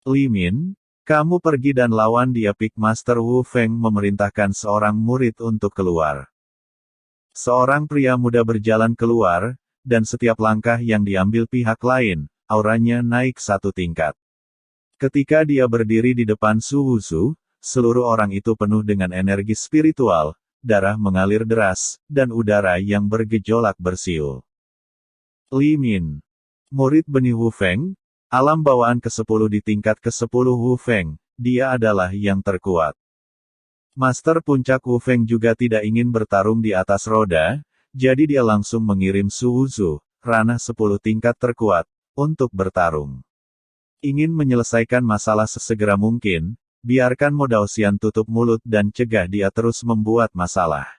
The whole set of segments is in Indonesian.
Li Min, kamu pergi dan lawan dia. Pik Master Wu Feng memerintahkan seorang murid untuk keluar. Seorang pria muda berjalan keluar, dan setiap langkah yang diambil pihak lain, auranya naik satu tingkat. Ketika dia berdiri di depan Su Wuzu, seluruh orang itu penuh dengan energi spiritual, darah mengalir deras, dan udara yang bergejolak bersiul. Li Min, murid benih Wu Feng, alam bawaan ke-10 di tingkat ke-10 Wu Feng, dia adalah yang terkuat. Master Puncak Wu Feng juga tidak ingin bertarung di atas roda, jadi dia langsung mengirim Su Wuzu, ranah 10 tingkat terkuat, untuk bertarung. Ingin menyelesaikan masalah sesegera mungkin, biarkan Mo Daoxian tutup mulut dan cegah dia terus membuat masalah.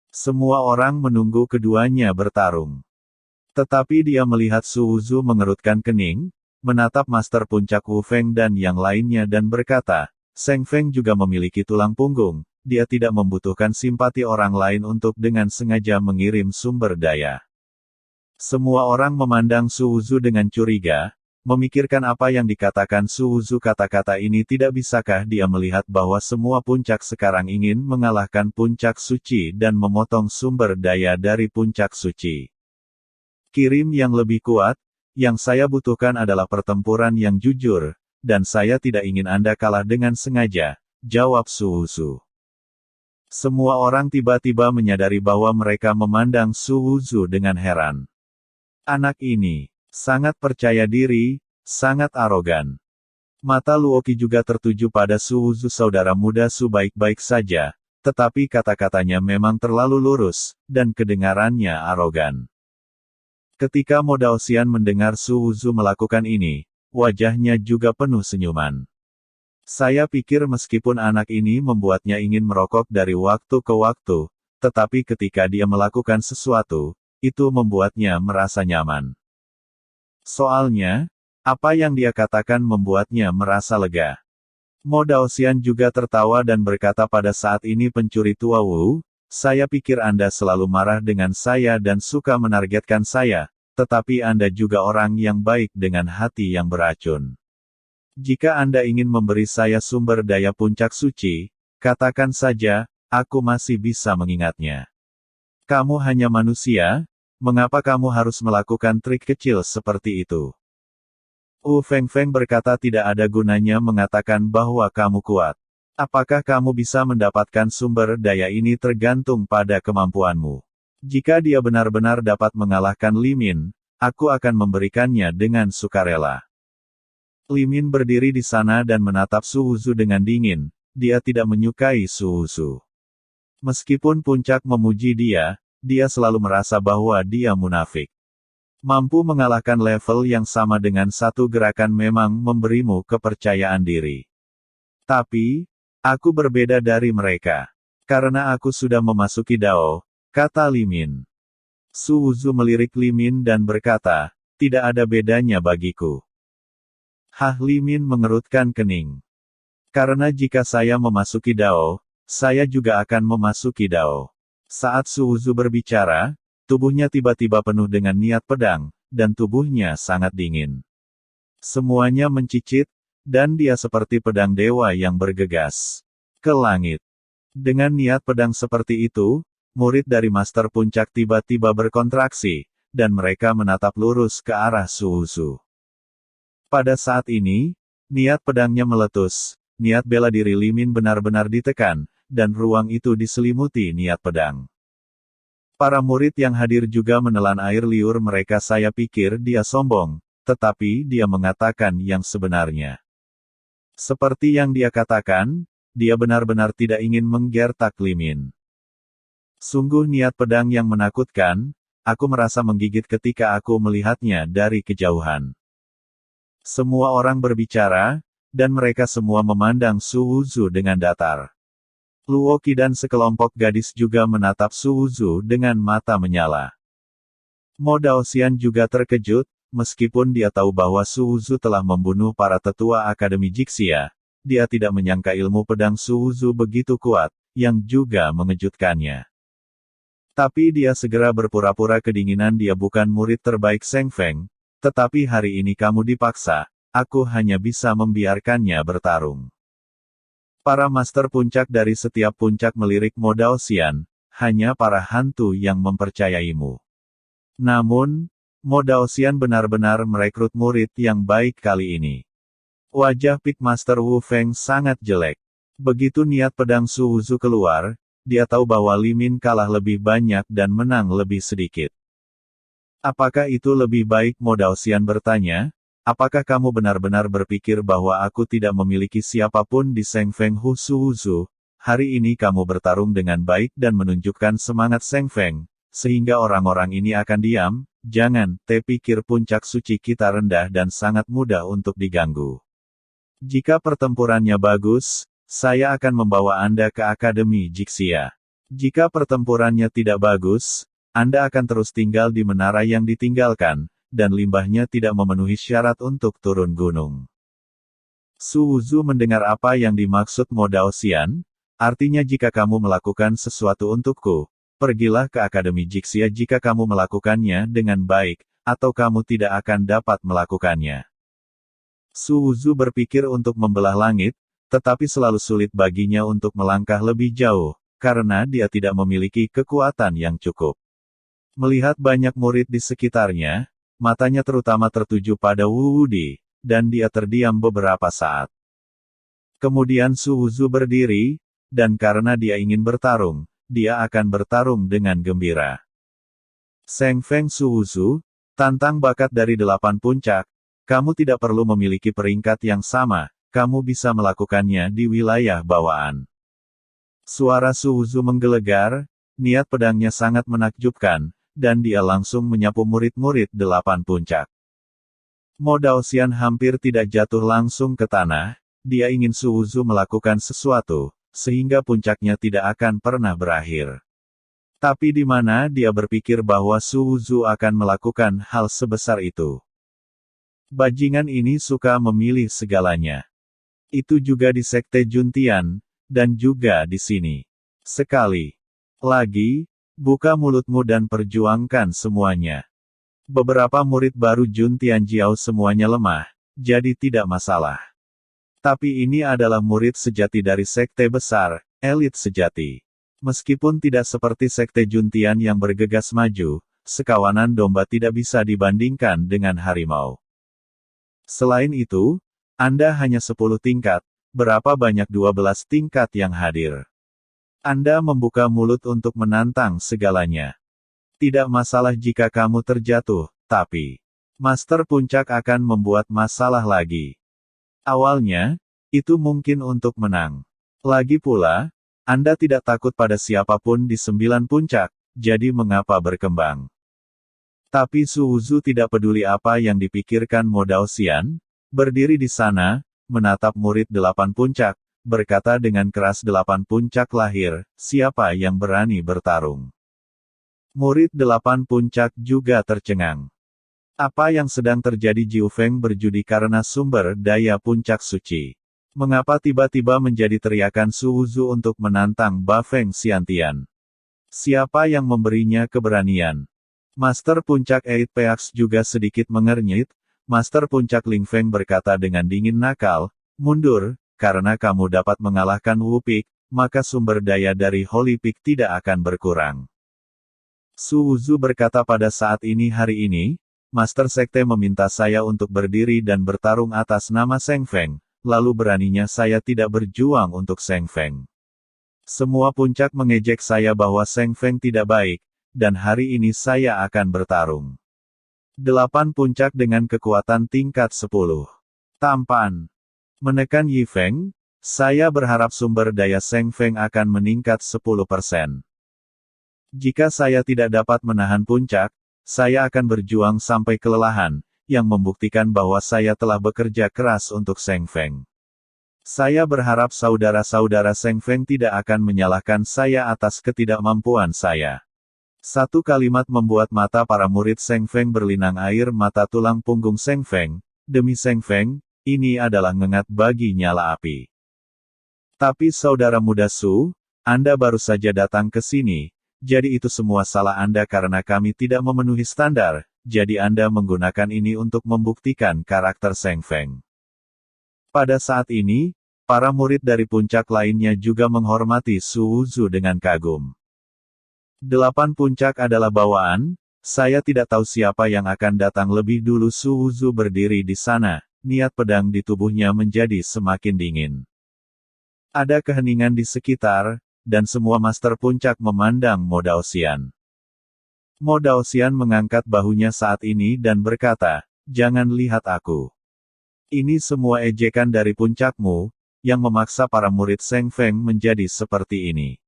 Semua orang menunggu keduanya bertarung. Tetapi dia melihat Su Wuzu mengerutkan kening, menatap Master Puncak Wu Feng dan yang lainnya dan berkata, Seng Feng juga memiliki tulang punggung, dia tidak membutuhkan simpati orang lain untuk dengan sengaja mengirim sumber daya. Semua orang memandang Su Wuzu dengan curiga, memikirkan apa yang dikatakan Su Wuzu. Kata-kata ini tidak bisakah dia melihat bahwa semua puncak sekarang ingin mengalahkan puncak suci dan memotong sumber daya dari puncak suci. Kirim yang lebih kuat, yang saya butuhkan adalah pertempuran yang jujur, dan saya tidak ingin Anda kalah dengan sengaja, jawab Su Wuzu. Semua orang tiba-tiba menyadari bahwa mereka memandang Su Wuzu dengan heran. Anak ini sangat percaya diri, sangat arogan. Mata Luoqi juga tertuju pada Su Wuzu. Saudara muda Su baik-baik saja, tetapi kata-katanya memang terlalu lurus, dan kedengarannya arogan. Ketika Mo Daoxian mendengar Su Wuzu melakukan ini, wajahnya juga penuh senyuman. Saya pikir meskipun anak ini membuatnya ingin merokok dari waktu ke waktu, tetapi ketika dia melakukan sesuatu, itu membuatnya merasa nyaman. Soalnya, apa yang dia katakan membuatnya merasa lega. Mo Daoxian juga tertawa dan berkata, pada saat ini pencuri tua Wu, saya pikir Anda selalu marah dengan saya dan suka menargetkan saya, tetapi Anda juga orang yang baik dengan hati yang beracun. Jika Anda ingin memberi saya sumber daya puncak suci, katakan saja, aku masih bisa mengingatnya. Kamu hanya manusia, mengapa kamu harus melakukan trik kecil seperti itu? Wu Feng Feng berkata, tidak ada gunanya mengatakan bahwa kamu kuat. Apakah kamu bisa mendapatkan sumber daya ini tergantung pada kemampuanmu. Jika dia benar-benar dapat mengalahkan Li Min, aku akan memberikannya dengan sukarela. Li Min berdiri di sana dan menatap Su Wuzu dengan dingin, dia tidak menyukai Su Wuzu. Meskipun puncak memuji dia, dia selalu merasa bahwa dia munafik. Mampu mengalahkan level yang sama dengan satu gerakan memang memberimu kepercayaan diri. Tapi, aku berbeda dari mereka. Karena aku sudah memasuki Dao, kata Li Min. Su Wuzu melirik Li Min dan berkata, tidak ada bedanya bagiku. Li Min mengerutkan kening. Karena jika saya memasuki Dao, saya juga akan memasuki Dao. Saat Su Wuzu berbicara, tubuhnya tiba-tiba penuh dengan niat pedang, dan tubuhnya sangat dingin. Semuanya mencicit, dan dia seperti pedang dewa yang bergegas ke langit. Dengan niat pedang seperti itu, murid dari Master Puncak tiba-tiba berkontraksi, dan mereka menatap lurus ke arah Su Wuzu. Pada saat ini, niat pedangnya meletus, niat bela diri Li Min benar-benar ditekan, dan ruang itu diselimuti niat pedang. Para murid yang hadir juga menelan air liur mereka. Saya pikir dia sombong, tetapi dia mengatakan yang sebenarnya. Seperti yang dia katakan, dia benar-benar tidak ingin menggertak Li Min. Sungguh niat pedang yang menakutkan, aku merasa menggigit ketika aku melihatnya dari kejauhan. Semua orang berbicara, dan mereka semua memandang Su Wuzu dengan datar. Luoqi dan sekelompok gadis juga menatap Su Wuzu dengan mata menyala. Mo Daoxian juga terkejut, meskipun dia tahu bahwa Su Wuzu telah membunuh para tetua Akademi Jixia, dia tidak menyangka ilmu pedang Su Wuzu begitu kuat, yang juga mengejutkannya. Tapi dia segera berpura-pura kedinginan. Dia bukan murid terbaik Seng Feng, tetapi hari ini kamu dipaksa, aku hanya bisa membiarkannya bertarung. Para master puncak dari setiap puncak melirik Mo Daoxian, hanya para hantu yang mempercayaimu. Namun, Mo Daoxian benar-benar merekrut murid yang baik kali ini. Wajah Peak Master Wu Feng sangat jelek. Begitu niat pedang Su Wuzu keluar, dia tahu bahwa Li Min kalah lebih banyak dan menang lebih sedikit. Apakah itu lebih baik? Mo Daoxian bertanya, apakah kamu benar-benar berpikir bahwa aku tidak memiliki siapapun di Seng Feng Hu Su Wuzu? Hari ini kamu bertarung dengan baik dan menunjukkan semangat Seng Feng, sehingga orang-orang ini akan diam. Jangan, pikir puncak suci kita rendah dan sangat mudah untuk diganggu. Jika pertempurannya bagus, saya akan membawa Anda ke Akademi Jixia. Jika pertempurannya tidak bagus, Anda akan terus tinggal di menara yang ditinggalkan, dan limbahnya tidak memenuhi syarat untuk turun gunung. Su Wuzu mendengar apa yang dimaksud Mo Daoxian, artinya jika kamu melakukan sesuatu untukku, pergilah ke Akademi Jixia jika kamu melakukannya dengan baik, atau kamu tidak akan dapat melakukannya. Su Wuzu berpikir untuk membelah langit, tetapi selalu sulit baginya untuk melangkah lebih jauh, karena dia tidak memiliki kekuatan yang cukup. Melihat banyak murid di sekitarnya, matanya terutama tertuju pada Wu Wudi, dan dia terdiam beberapa saat. Kemudian Su Wuzu berdiri, dan karena dia ingin bertarung, dia akan bertarung dengan gembira. Seng Feng Su Wuzu, tantang bakat dari 8 puncak, kamu tidak perlu memiliki peringkat yang sama, kamu bisa melakukannya di wilayah bawaan. Suara Su Wuzu menggelegar, niat pedangnya sangat menakjubkan, dan dia langsung menyapu murid-murid 8 puncak. Mo Daoxian hampir tidak jatuh langsung ke tanah, dia ingin Su Wuzu melakukan sesuatu, sehingga puncaknya tidak akan pernah berakhir. Tapi di mana dia berpikir bahwa Su Wuzu akan melakukan hal sebesar itu? Bajingan ini suka memilih segalanya. Itu juga di Sekte Juntian, dan juga di sini. Sekali lagi, buka mulutmu dan perjuangkan semuanya. Beberapa murid baru Jun Tianjiao semuanya lemah, jadi tidak masalah. Tapi ini adalah murid sejati dari sekte besar, elit sejati. Meskipun tidak seperti Sekte Juntian yang bergegas maju, sekawanan domba tidak bisa dibandingkan dengan harimau. Selain itu, Anda hanya 10 tingkat, berapa banyak 12 tingkat yang hadir. Anda membuka mulut untuk menantang segalanya. Tidak masalah jika kamu terjatuh, tapi Master Puncak akan membuat masalah lagi. Awalnya, itu mungkin untuk menang. Lagi pula, Anda tidak takut pada siapapun di 9 puncak, jadi mengapa berkembang? Tapi Su Wuzu tidak peduli apa yang dipikirkan Mo Daoxian, berdiri di sana, menatap murid 8 puncak, berkata dengan keras 8 puncak lahir, siapa yang berani bertarung? Murid 8 puncak juga tercengang. Apa yang sedang terjadi? Jiu Feng berjudi karena sumber daya puncak suci. Mengapa tiba-tiba menjadi teriakan Su Wuzu untuk menantang Ba Feng Xiantian? Siapa yang memberinya keberanian? Master Puncak Eight Peaks juga sedikit mengernyit. Master Puncak Ling Feng berkata dengan dingin nakal, mundur, karena kamu dapat mengalahkan Wu Pik, maka sumber daya dari Holy Pik tidak akan berkurang. Su Wuzu berkata pada saat ini hari ini, Master Sekte meminta saya untuk berdiri dan bertarung atas nama Seng Feng, lalu beraninya saya tidak berjuang untuk Seng Feng. Semua puncak mengejek saya bahwa Seng Feng tidak baik, dan hari ini saya akan bertarung. 8 puncak dengan kekuatan tingkat 10. Tampan. Menekan Yi Feng, saya berharap sumber daya Seng Feng akan meningkat 10%. Jika saya tidak dapat menahan puncak, saya akan berjuang sampai kelelahan, yang membuktikan bahwa saya telah bekerja keras untuk Seng Feng. Saya berharap saudara-saudara Seng Feng tidak akan menyalahkan saya atas ketidakmampuan saya. Satu kalimat membuat mata para murid Seng Feng berlinang air mata. Tulang punggung Seng Feng, demi Seng Feng, ini adalah ngengat bagi nyala api. Tapi saudara muda Su, Anda baru saja datang ke sini, jadi itu semua salah Anda karena kami tidak memenuhi standar, jadi Anda menggunakan ini untuk membuktikan karakter Zheng Feng. Pada saat ini, para murid dari puncak lainnya juga menghormati Su Wuzu dengan kagum. 8 puncak adalah bawaan, saya tidak tahu siapa yang akan datang lebih dulu. Su Wuzu berdiri di sana, niat pedang di tubuhnya menjadi semakin dingin. Ada keheningan di sekitar, dan semua master puncak memandang Mo Daoxian. Mo Daoxian mengangkat bahunya saat ini dan berkata, "Jangan lihat aku. Ini semua ejekan dari puncakmu, yang memaksa para murid Zheng Feng menjadi seperti ini.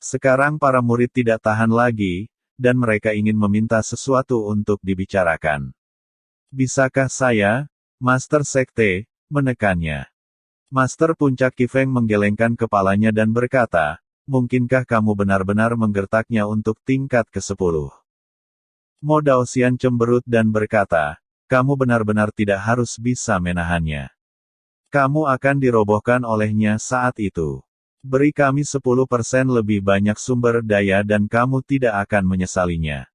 Sekarang para murid tidak tahan lagi, dan mereka ingin meminta sesuatu untuk dibicarakan. Bisakah saya, Master Sekte, menekannya?" Master Puncak Qifeng menggelengkan kepalanya dan berkata, "Mungkinkah kamu benar-benar menggertaknya untuk tingkat ke-10? Mo Daoxian cemberut dan berkata, "Kamu benar-benar tidak harus bisa menahannya. Kamu akan dirobohkan olehnya saat itu. Beri kami 10% lebih banyak sumber daya dan kamu tidak akan menyesalinya."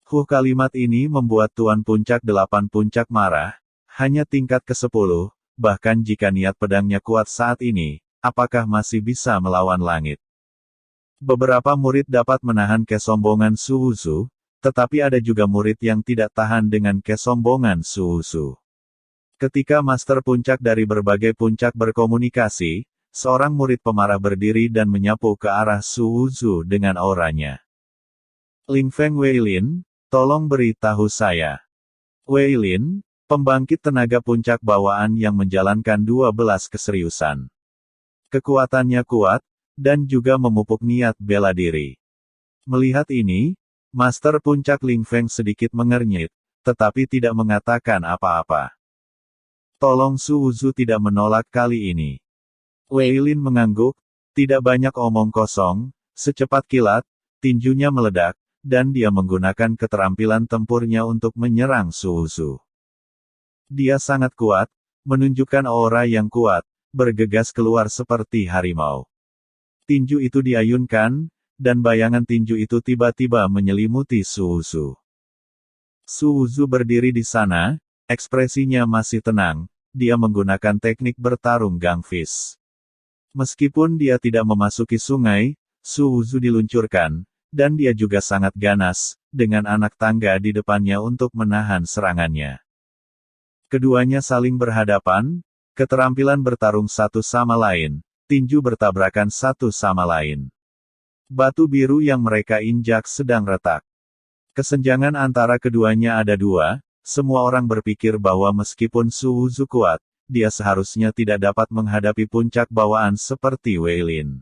Kalimat ini membuat Tuan Puncak 8 Puncak marah, hanya tingkat ke-10, bahkan jika niat pedangnya kuat saat ini, apakah masih bisa melawan langit? Beberapa murid dapat menahan kesombongan Su Wuzu, tetapi ada juga murid yang tidak tahan dengan kesombongan Su Wuzu. Ketika Master Puncak dari berbagai puncak berkomunikasi, seorang murid pemarah berdiri dan menyapu ke arah Su Wuzu dengan auranya. "Ling Feng Weilin, tolong beritahu saya." Weilin, pembangkit tenaga puncak bawaan yang menjalankan 12 keseriusan. Kekuatannya kuat, dan juga memupuk niat bela diri. Melihat ini, Master Puncak Ling Feng sedikit mengernyit, tetapi tidak mengatakan apa-apa. Tolong Su Wuzu tidak menolak kali ini. Weilin mengangguk, tidak banyak omong kosong, secepat kilat, tinjunya meledak, dan dia menggunakan keterampilan tempurnya untuk menyerang Su Wuzu. Dia sangat kuat, menunjukkan aura yang kuat, bergegas keluar seperti harimau. Tinju itu diayunkan, dan bayangan tinju itu tiba-tiba menyelimuti Su Wuzu. Su Wuzu berdiri di sana, ekspresinya masih tenang, dia menggunakan teknik bertarung Gang Fist. Meskipun dia tidak memasuki sungai, Su Wuzu diluncurkan, dan dia juga sangat ganas, dengan anak tangga di depannya untuk menahan serangannya. Keduanya saling berhadapan, keterampilan bertarung satu sama lain, tinju bertabrakan satu sama lain. Batu biru yang mereka injak sedang retak. Kesenjangan antara keduanya ada 2, semua orang berpikir bahwa meskipun Su Wuzu kuat, dia seharusnya tidak dapat menghadapi puncak bawaan seperti Weilin.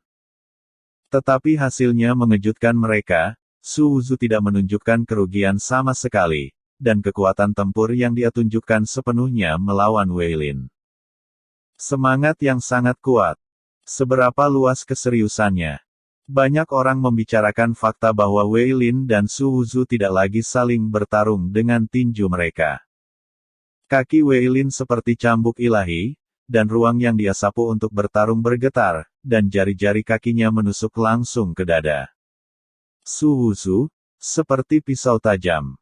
Tetapi hasilnya mengejutkan mereka, Su Wuzu tidak menunjukkan kerugian sama sekali, dan kekuatan tempur yang dia tunjukkan sepenuhnya melawan Weilin. Semangat yang sangat kuat. Seberapa luas keseriusannya. Banyak orang membicarakan fakta bahwa Weilin dan Su Wuzu tidak lagi saling bertarung dengan tinju mereka. Kaki Weilin seperti cambuk ilahi, dan ruang yang dia sapu untuk bertarung bergetar, dan jari-jari kakinya menusuk langsung ke dada. Su Wuzu, seperti pisau tajam.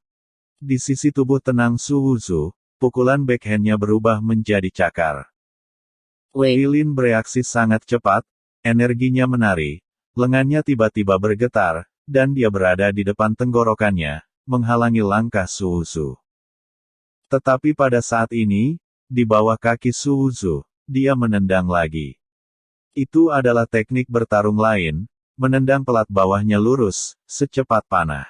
Di sisi tubuh tenang Su Wuzu, pukulan backhandnya berubah menjadi cakar. Weilin bereaksi sangat cepat, energinya menari, lengannya tiba-tiba bergetar, dan dia berada di depan tenggorokannya, menghalangi langkah Su Wuzu. Tetapi pada saat ini, di bawah kaki Su Wuzu, dia menendang lagi. Itu adalah teknik bertarung lain, menendang pelat bawahnya lurus, secepat panah.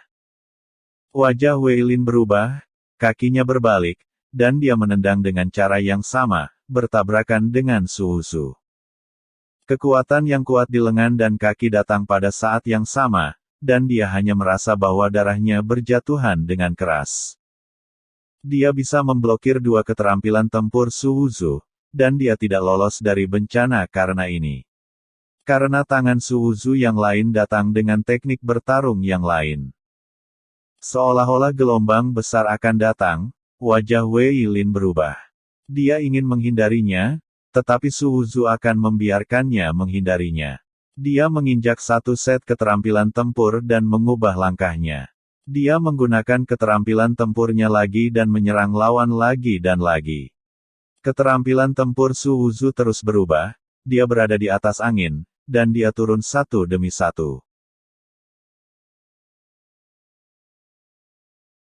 Wajah Weilin berubah, kakinya berbalik, dan dia menendang dengan cara yang sama, bertabrakan dengan Su Wuzu. Kekuatan yang kuat di lengan dan kaki datang pada saat yang sama, dan dia hanya merasa bahwa darahnya berjatuhan dengan keras. Dia bisa memblokir 2 keterampilan tempur Su Wuzu, dan dia tidak lolos dari bencana karena ini. Karena tangan Su Wuzu yang lain datang dengan teknik bertarung yang lain. Seolah-olah gelombang besar akan datang, wajah Weilin berubah. Dia ingin menghindarinya, tetapi Su Wuzu akan membiarkannya menghindarinya. Dia menginjak 1 set keterampilan tempur dan mengubah langkahnya. Dia menggunakan keterampilan tempurnya lagi dan menyerang lawan lagi dan lagi. Keterampilan tempur Su Wuzu terus berubah, dia berada di atas angin, dan dia turun satu demi satu.